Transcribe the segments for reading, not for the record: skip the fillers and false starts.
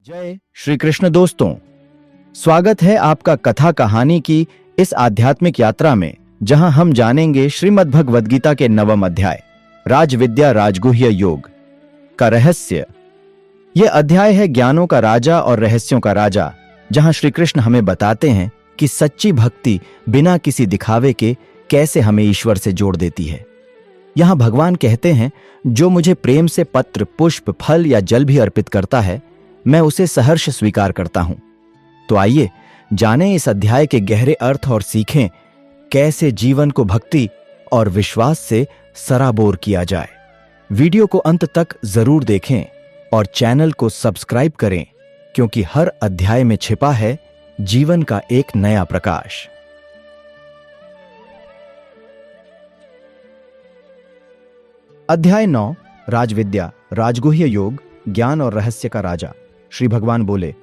जय श्री कृष्ण दोस्तों, स्वागत है आपका कथा कहानी की इस आध्यात्मिक यात्रा में, जहां हम जानेंगे श्रीमद् भगवद गीता के 9वें अध्याय राजविद्या राजगुह्य योग का रहस्य। यह अध्याय है ज्ञानों का राजा और रहस्यों का राजा, जहां श्री कृष्ण हमें बताते हैं कि सच्ची भक्ति बिना किसी दिखावे के कैसे हमें ईश्वर से जोड़ देती है। यहां भगवान कहते हैं, जो मुझे प्रेम से पत्र, पुष्प, फल या जल भी अर्पित करता है, मैं उसे सहर्ष स्वीकार करता हूं। तो आइए जानें इस अध्याय के गहरे अर्थ और सीखें कैसे जीवन को भक्ति और विश्वास से सराबोर किया जाए। वीडियो को अंत तक जरूर देखें और चैनल को सब्सक्राइब करें, क्योंकि हर अध्याय में छिपा है जीवन का एक नया प्रकाश। अध्याय 9 राजविद्या राजगुह्य योग, ज्ञान और रहस्य का राजा। श्री भगवान बोले,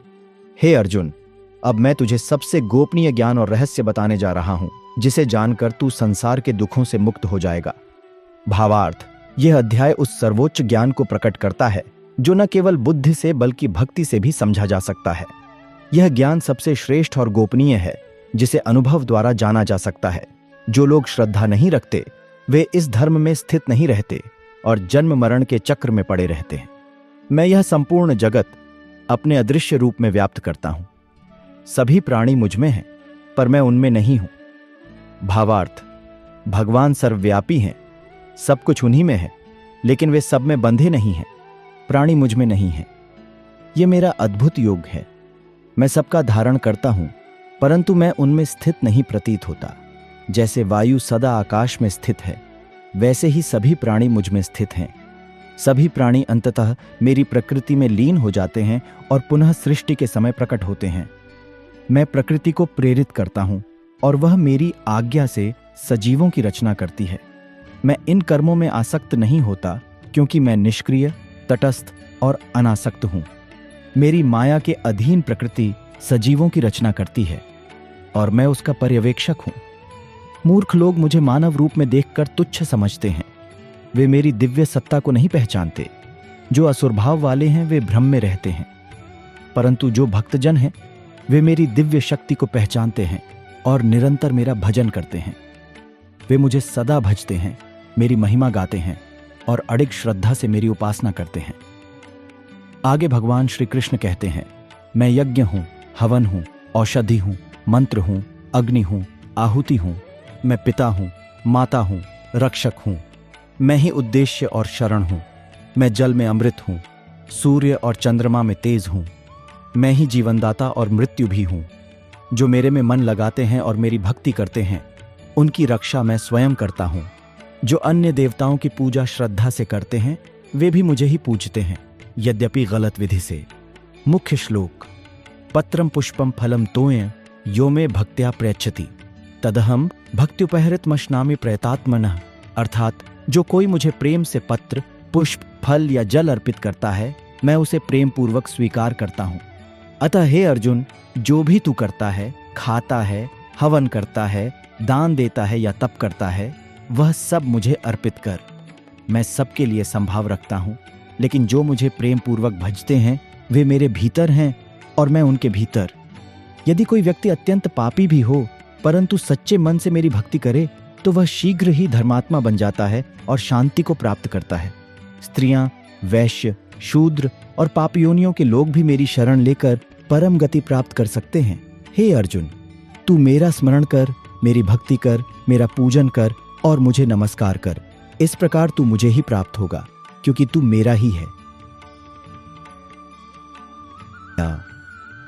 हे अर्जुन, अब मैं तुझे सबसे गोपनीय ज्ञान और रहस्य बताने जा रहा हूं, जिसे जानकर तू संसार के दुखों से मुक्त हो जाएगा। भावार्थ, यह अध्याय उस सर्वोच्च ज्ञान को प्रकट करता है जो न केवल बुद्धि से बल्कि भक्ति से भी समझा जा सकता है। यह ज्ञान सबसे श्रेष्ठ और गोपनीय है, जिसे अनुभव द्वारा जाना जा सकता है। जो लोग श्रद्धा नहीं रखते, वे इस धर्म में स्थित नहीं रहते और जन्म मरण के चक्र में पड़े रहते हैं। मैं यह संपूर्ण जगत अपने अदृश्य रूप में व्याप्त करता हूं। सभी प्राणी मुझ में हैं, पर मैं उनमें नहीं हूं। भावार्थ, भगवान सर्वव्यापी हैं, सब कुछ उन्हीं में है, लेकिन वे सब में बंधे नहीं हैं। प्राणी मुझ में नहीं हैं। यह मेरा अद्भुत योग है। मैं सबका धारण करता हूं, परंतु मैं उनमें स्थित नहीं प्रतीत होता। जैसे वायु सदा आकाश में स्थित है, वैसे ही सभी प्राणी मुझ में स्थित हैं। सभी प्राणी अंततः मेरी प्रकृति में लीन हो जाते हैं और पुनः सृष्टि के समय प्रकट होते हैं। मैं प्रकृति को प्रेरित करता हूं और वह मेरी आज्ञा से सजीवों की रचना करती है। मैं इन कर्मों में आसक्त नहीं होता, क्योंकि मैं निष्क्रिय, तटस्थ और अनासक्त हूं। मेरी माया के अधीन प्रकृति सजीवों की रचना करती है और मैं उसका पर्यवेक्षक हूं। मूर्ख लोग मुझे मानव रूप में देखकर तुच्छ समझते हैं। वे मेरी दिव्य सत्ता को नहीं पहचानते। जो असुर भाव वाले हैं, वे भ्रम में रहते हैं, परंतु जो भक्तजन हैं, वे मेरी दिव्य शक्ति को पहचानते हैं और निरंतर मेरा भजन करते हैं। वे मुझे सदा भजते हैं, मेरी महिमा गाते हैं और अडिग श्रद्धा से मेरी उपासना करते हैं। आगे भगवान श्री कृष्ण कहते हैं, मैं यज्ञ हूं, हवन हूं, औषधि हूं, मंत्र हूं, अग्नि हूं, आहुति हूं। मैं पिता हूं, माता हूं, रक्षक हूं। मैं ही उद्देश्य और शरण हूं। मैं जल में अमृत हूं, सूर्य और चंद्रमा में तेज हूं। मैं ही जीवनदाता और मृत्यु भी हूं। जो मेरे में मन लगाते हैं और मेरी भक्ति करते हैं, उनकी रक्षा मैं स्वयं करता हूं। जो अन्य देवताओं की पूजा श्रद्धा से करते हैं, वे भी मुझे ही पूजते हैं, यद्यपि गलत विधि से। मुख्य श्लोक, पत्रम पुष्पम फलम तोय यो मे भक्त्या प्रयच्छति तदहम भक्त्युपहृतमश्नामि प्रयतात्मनः। अर्थात, जो कोई मुझे प्रेम से पत्र, पुष्प, फल या जल अर्पित करता है, मैं उसे प्रेम पूर्वक स्वीकार करता हूं। अतः हे अर्जुन, जो भी तू करता है, खाता है, हवन करता है, दान देता है या तप करता है, वह सब मुझे अर्पित कर। मैं सबके लिए संभाव रखता हूं, लेकिन जो मुझे प्रेम पूर्वक भजते हैं, वे मेरे भीतर हैं और मैं उनके भीतर। यदि कोई व्यक्ति अत्यंत पापी भी हो, परंतु सच्चे मन से मेरी भक्ति करे, तो वह शीघ्र ही धर्मात्मा बन जाता है और शांति को प्राप्त करता है। स्त्रियां, वैश्य, शूद्र और पापयोनियों के लोग भी मेरी शरण लेकर परम गति प्राप्त कर सकते हैं। हे अर्जुन, तू मेरा स्मरण कर, मेरी भक्ति कर, मेरा पूजन कर और मुझे नमस्कार कर। इस प्रकार तू मुझे ही प्राप्त होगा, क्योंकि तू मेरा ही है।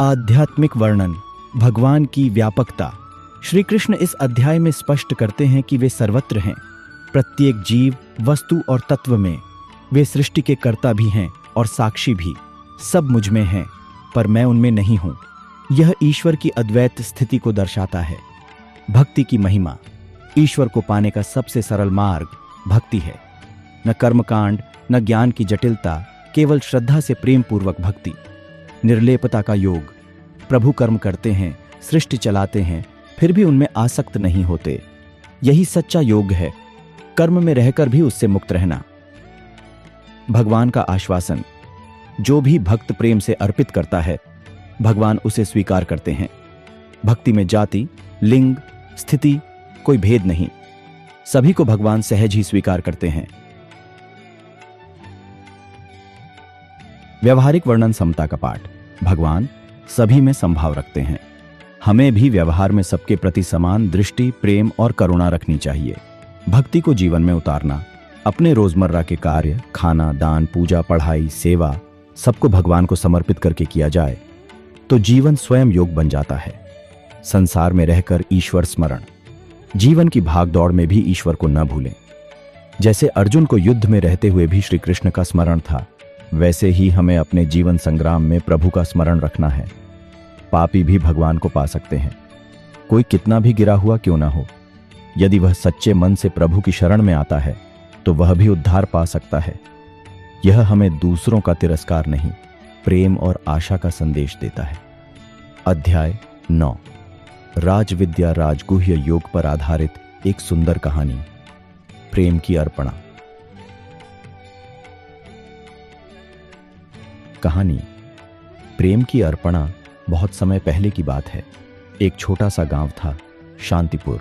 आध्यात्मिक वर्णन, भगवान की व्यापकता। श्री कृष्ण इस अध्याय में स्पष्ट करते हैं कि वे सर्वत्र हैं, प्रत्येक जीव, वस्तु और तत्व में। वे सृष्टि के कर्ता भी हैं और साक्षी भी। सब मुझ में हैं, पर मैं उनमें नहीं हूं। यह ईश्वर की अद्वैत स्थिति को दर्शाता है। भक्ति की महिमा। ईश्वर को पाने का सबसे सरल मार्ग भक्ति है। न कर्मकांड, न ज्ञान की जटिलता, केवल श्रद्धा से प्रेम पूर्वक भक्ति। निर्लेपता का योग। प्रभु कर्म करते हैं, सृष्टि चलाते हैं, फिर भी उनमें आसक्त नहीं होते। यही सच्चा योग है, कर्म में रहकर भी उससे मुक्त रहना। भगवान का आश्वासन। जो भी भक्त प्रेम से अर्पित करता है, भगवान उसे स्वीकार करते हैं। भक्ति में जाति, लिंग, स्थिति कोई भेद नहीं, सभी को भगवान सहज ही स्वीकार करते हैं। व्यवहारिक वर्णन समता का पाठ। भगवान सभी में संभाव रखते हैं। हमें भी व्यवहार में सबके प्रति समान दृष्टि, प्रेम और करुणा रखनी चाहिए। भक्ति को जीवन में उतारना, अपने रोजमर्रा के कार्य, खाना, दान, पूजा, पढ़ाई, सेवा सबको भगवान को समर्पित करके किया जाए तो जीवन स्वयं योग बन जाता है। संसार में रहकर ईश्वर स्मरण, जीवन की भागदौड़ में भी ईश्वर को न भूलें। जैसे अर्जुन को युद्ध में रहते हुए भी श्री कृष्ण का स्मरण था, वैसे ही हमें अपने जीवन संग्राम में प्रभु का स्मरण रखना है। पापी भी भगवान को पा सकते हैं, कोई कितना भी गिरा हुआ क्यों ना हो। यदि वह सच्चे मन से प्रभु की शरण में आता है तो वह भी उद्धार पा सकता है। यह हमें दूसरों का तिरस्कार नहीं, प्रेम और आशा का संदेश देता है। अध्याय 9। राजविद्या राजगुह्य योग पर आधारित एक सुंदर कहानी, प्रेम की अर्पणा। कहानी प्रेम की अर्पणा बहुत समय पहले की बात है। एक छोटा सा गांव था, शांतिपुर,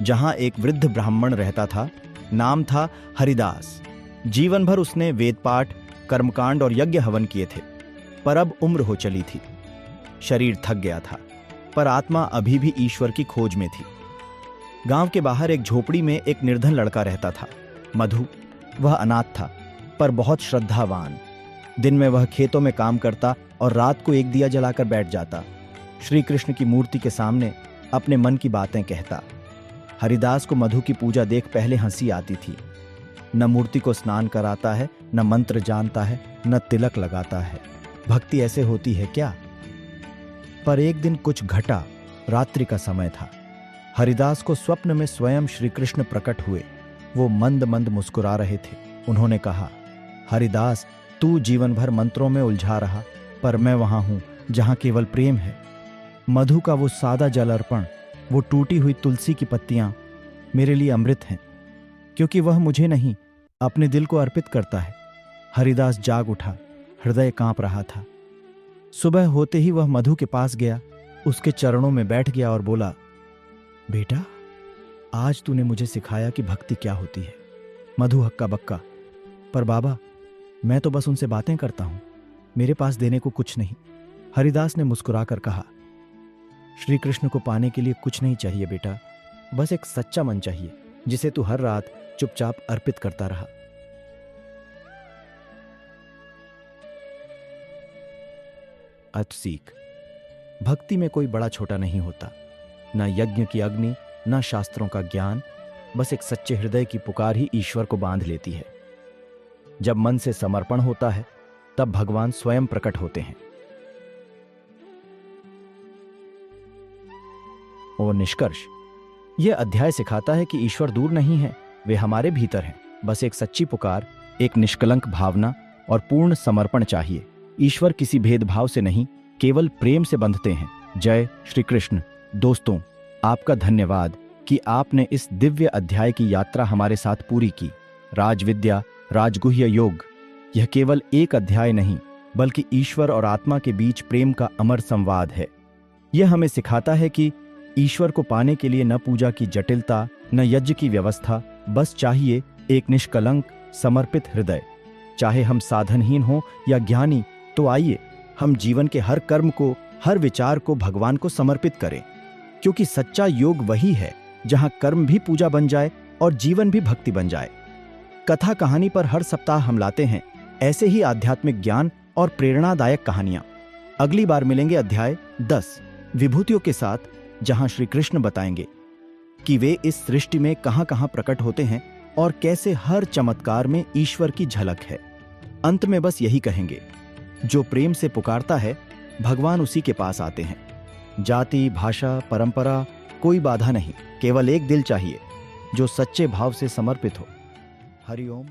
जहां एक वृद्ध ब्राह्मण रहता था। नाम था हरिदास। जीवन भर उसने वेद पाठ, कर्मकांड और यज्ञ हवन किए थे, पर अब उम्र हो चली थी। शरीर थक गया था, पर आत्मा अभी भी ईश्वर की खोज में थी। गांव के बाहर एक झोपड़ी में एक निर्धन लड़का रहता था, मधु। वह अनाथ था, पर बहुत श्रद्धावान। दिन में वह खेतों में काम करता और रात को एक दिया जलाकर बैठ जाता। श्री कृष्ण की मूर्ति के सामने अपने मन की बातें कहता। हरिदास को मधु की पूजा देख पहले हंसी आती थी। न मूर्ति को स्नान कराता है, न मंत्र जानता है, न तिलक लगाता है। भक्ति ऐसे होती है क्या? पर एक दिन कुछ घटा। रात्रि का समय था। हरिदास को स्वप्न में स्वयं श्री कृष्ण प्रकट हुए। वो मंद मंद मुस्कुरा रहे थे। उन्होंने कहा, हरिदास, तू जीवन भर मंत्रों में उलझा रहा, पर मैं वहां हूं जहां केवल प्रेम है। मधु का वो सादा जल अर्पण, वो टूटी हुई तुलसी की पत्तियां मेरे लिए अमृत हैं, क्योंकि वह मुझे नहीं, अपने दिल को अर्पित करता है। हरिदास जाग उठा, हृदय कांप रहा था। सुबह होते ही वह मधु के पास गया, उसके चरणों में बैठ गया और बोला, बेटा, आज तूने मुझे सिखाया कि भक्ति क्या होती है। मधु हक्का बक्का, पर बाबा, मैं तो बस उनसे बातें करता हूं, मेरे पास देने को कुछ नहीं। हरिदास ने मुस्कुराकर कहा, श्री कृष्ण को पाने के लिए कुछ नहीं चाहिए बेटा, बस एक सच्चा मन चाहिए जिसे तू हर रात चुपचाप अर्पित करता रहा। अत सीख, भक्ति में कोई बड़ा छोटा नहीं होता, ना यज्ञ की अग्नि, ना शास्त्रों का ज्ञान, बस एक सच्चे हृदय की पुकार ही ईश्वर को बांध लेती है। जब मन से समर्पण होता है, तब भगवान स्वयं प्रकट होते हैं। और निष्कर्ष, यह अध्याय सिखाता है कि ईश्वर दूर नहीं है, वे हमारे भीतर हैं। बस एक सच्ची पुकार, एक निष्कलंक भावना और पूर्ण समर्पण चाहिए। ईश्वर किसी भेदभाव से नहीं, केवल प्रेम से बंधते हैं। जय श्री कृष्ण। दोस्तों, आपका धन्यवाद कि आपने इस दिव्य अध्याय की यात्रा हमारे साथ पूरी की। राजविद्या राजगुह्य योग, यह केवल एक अध्याय नहीं, बल्कि ईश्वर और आत्मा के बीच प्रेम का अमर संवाद है। यह हमें सिखाता है कि ईश्वर को पाने के लिए न पूजा की जटिलता, न यज्ञ की व्यवस्था, बस चाहिए एक निष्कलंक समर्पित हृदय। चाहे हम साधनहीन हों या ज्ञानी, तो आइए हम जीवन के हर कर्म को, हर विचार को भगवान को समर्पित करें, क्योंकि सच्चा योग वही है जहां कर्म भी पूजा बन जाए और जीवन भी भक्ति बन जाए। कथा कहानी पर हर सप्ताह हम लाते हैं ऐसे ही आध्यात्मिक ज्ञान और प्रेरणादायक कहानियां। अगली बार मिलेंगे अध्याय 10 विभूतियों के साथ, जहां श्री कृष्ण बताएंगे कि वे इस सृष्टि में कहां कहां प्रकट होते हैं और कैसे हर चमत्कार में ईश्वर की झलक है। अंत में बस यही कहेंगे, जो प्रेम से पुकारता है, भगवान उसी के पास आते हैं। जाति, भाषा, परंपरा कोई बाधा नहीं, केवल एक दिल चाहिए जो सच्चे भाव से समर्पित हो। हरि ओम।